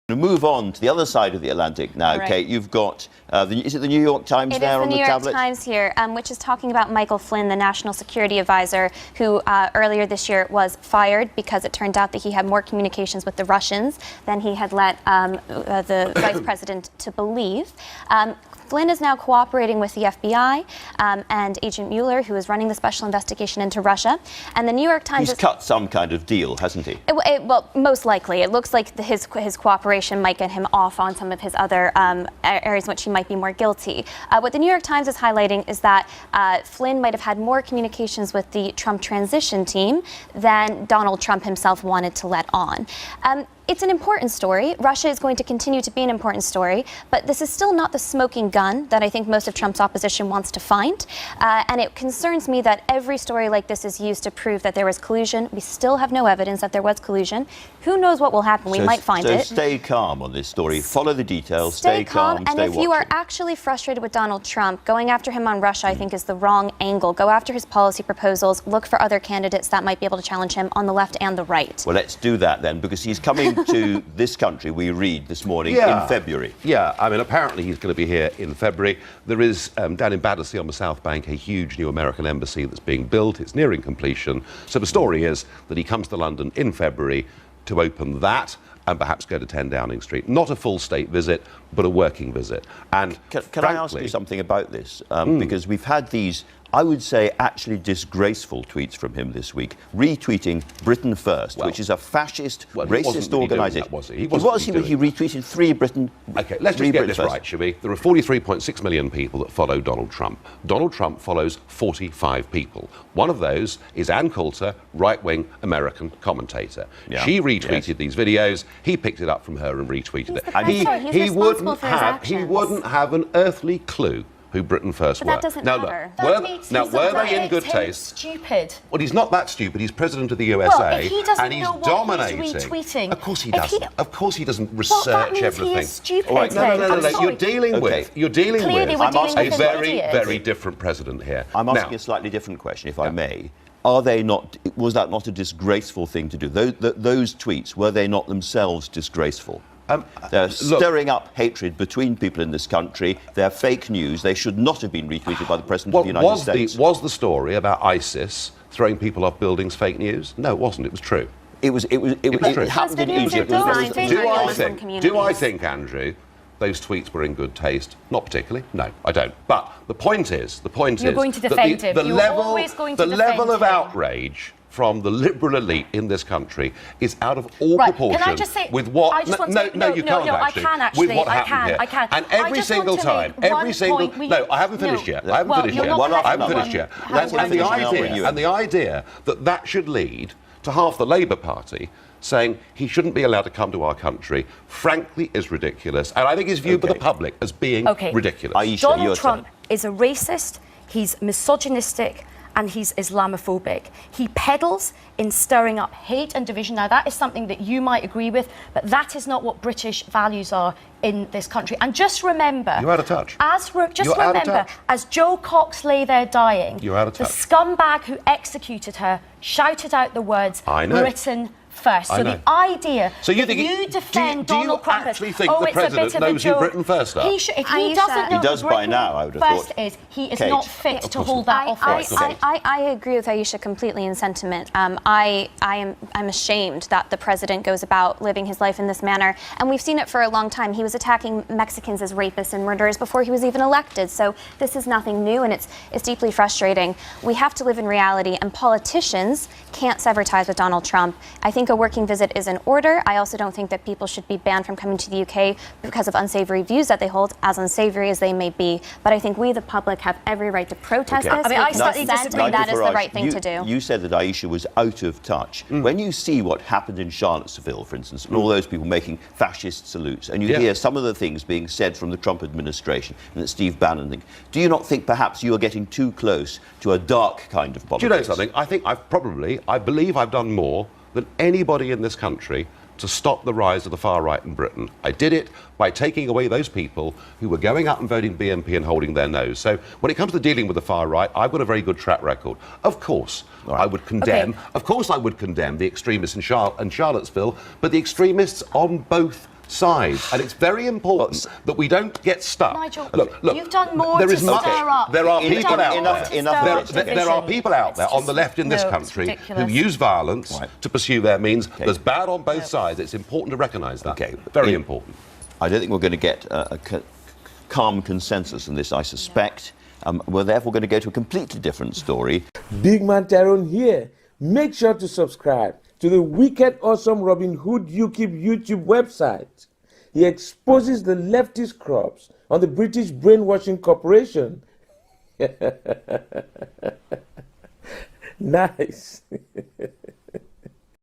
To move on to the other side of the Atlantic now, right. Kate, you've got, is it the New York Times there on the tablet? It is the New York Times here, which is talking about Michael Flynn, the National Security Advisor, who earlier this year was fired because it turned out that he had more communications with the Russians than he had let the Vice President to believe. Flynn is now cooperating with the FBI and Agent Mueller, who is running the special investigation into Russia. And the New York Times... He's cut some kind of deal, hasn't he? Well, most likely. It looks like his cooperation might get him off on some of his other areas in which he might be more guilty. What the New York Times is highlighting is that Flynn might have had more communications with the Trump transition team than Donald Trump himself wanted to let on. It's an important story. Russia is going to continue to be an important story, but this is still not the smoking gun that I think most of Trump's opposition wants to find. And it concerns me that every story like this is used to prove that there was collusion. We still have no evidence that there was collusion. Who knows what will happen? We might find it. So stay calm on this story. Follow the details. Stay calm. And if you are actually frustrated with Donald Trump, going after him on Russia, I think, is the wrong angle. Go after his policy proposals. Look for other candidates that might be able to challenge him on the left and the right. Well, let's do that then, because he's coming to this country, we read this morning, in February. Yeah, I mean, apparently he's going to be here in February. There is, down in Battersea on the South Bank, a huge new American embassy that's being built. It's nearing completion. So the story is that he comes to London in February to open that and perhaps go to 10 Downing Street. Not a full state visit, but a working visit. And Can I ask you something about this? Because we've had these, I would say, actually disgraceful tweets from him this week, retweeting Britain First, which is a fascist, racist organisation. He retweeted Free Britain. OK, let's just get this right, shall we? There are 43.6 million people that follow Donald Trump. Donald Trump follows 45 people. One of those is Ann Coulter, right-wing American commentator. Yeah. She retweeted these videos. He picked it up from her and retweeted it. And he wouldn't have an earthly clue who Britain First were. That doesn't matter. Were they in good taste? Stupid. Well, he's not that stupid. He's president of the USA, well, if he doesn't and he's know what dominating. He's retweeting. Of course he doesn't. Of course he doesn't research that means everything. He is stupid. All right, no. You're dealing with a very different president here. I'm asking a slightly different question, if I may. Was that not a disgraceful thing to do? Those tweets, were they not themselves disgraceful? They're stirring up hatred between people in this country. They're fake news. They should not have been retweeted by the President of the United States. Was the story about ISIS throwing people off buildings fake news? No, it wasn't. It was true. It happened in Egypt. Do I think, Andrew, those tweets were in good taste? Not particularly. No, I don't. But the point is, you're going to defend him. You're always going to defend him. The level of outrage from the liberal elite in this country is out of all proportion. Can I just say, with what? You can't actually. With what happened here. I can. And every single time, No, I haven't finished yet. I haven't finished yet. And the idea that should lead to half the Labour Party saying he shouldn't be allowed to come to our country, frankly, is ridiculous. And I think is viewed by the public as being ridiculous. Aisha, Donald Trump is a racist, he's misogynistic, and he's Islamophobic. He peddles in stirring up hate and division. Now, that is something that you might agree with, but that is not what British values are in this country. And just remember... You're out of touch. As Jo Cox lay there dying, you're out of touch. The scumbag who executed her shouted out the words, Britain First. So the idea you defend Donald Trump... Do you actually think the President knows who Britain First are? If he doesn't know he does by now, I would have thought. He is not fit to hold that office. I agree with Aisha completely in sentiment. I'm ashamed that the President goes about living his life in this manner. And we've seen it for a long time. He was attacking Mexicans as rapists and murderers before he was even elected. So this is nothing new, and it's deeply frustrating. We have to live in reality, and politicians can't sever ties with Donald Trump. I think a working visit is in order. I also don't think that people should be banned from coming to the UK because of unsavory views that they hold, as unsavory as they may be. But I think we, the public, have every right to protest this. I mean, I slightly disagree. That is the right thing to do. You said that Aisha was out of touch. When you see what happened in Charlottesville, for instance, and all those people making fascist salutes, and you hear some of the things being said from the Trump administration and that Steve Bannon thinks, do you not think perhaps you are getting too close to a dark kind of politics? Do you know something? I think I believe I've done more than anybody in this country to stop the rise of the far right in Britain. I did it by taking away those people who were going out and voting BNP and holding their nose. So when it comes to dealing with the far right, I've got a very good track record. Of course, I would condemn. Of course, I would condemn the extremists in Charlottesville, but the extremists on both sides, and it's very important that we don't get stuck. Nigel, look, you've done more there to is stir up. There are You've people done out more there. to stir up There are division. people out there on the left in this No, it's country who ridiculous. use violence Right. to pursue their means. Okay. There's bad on both sides. It's important to recognise that. Okay. Very important. I don't think we're going to get a calm consensus on this, I suspect. We're therefore going to go to a completely different story. Big Man Tyrone here. Make sure to subscribe to the wicked awesome Robin Hood UKIP YouTube website. He exposes the leftist crops on the British brainwashing corporation. Nice.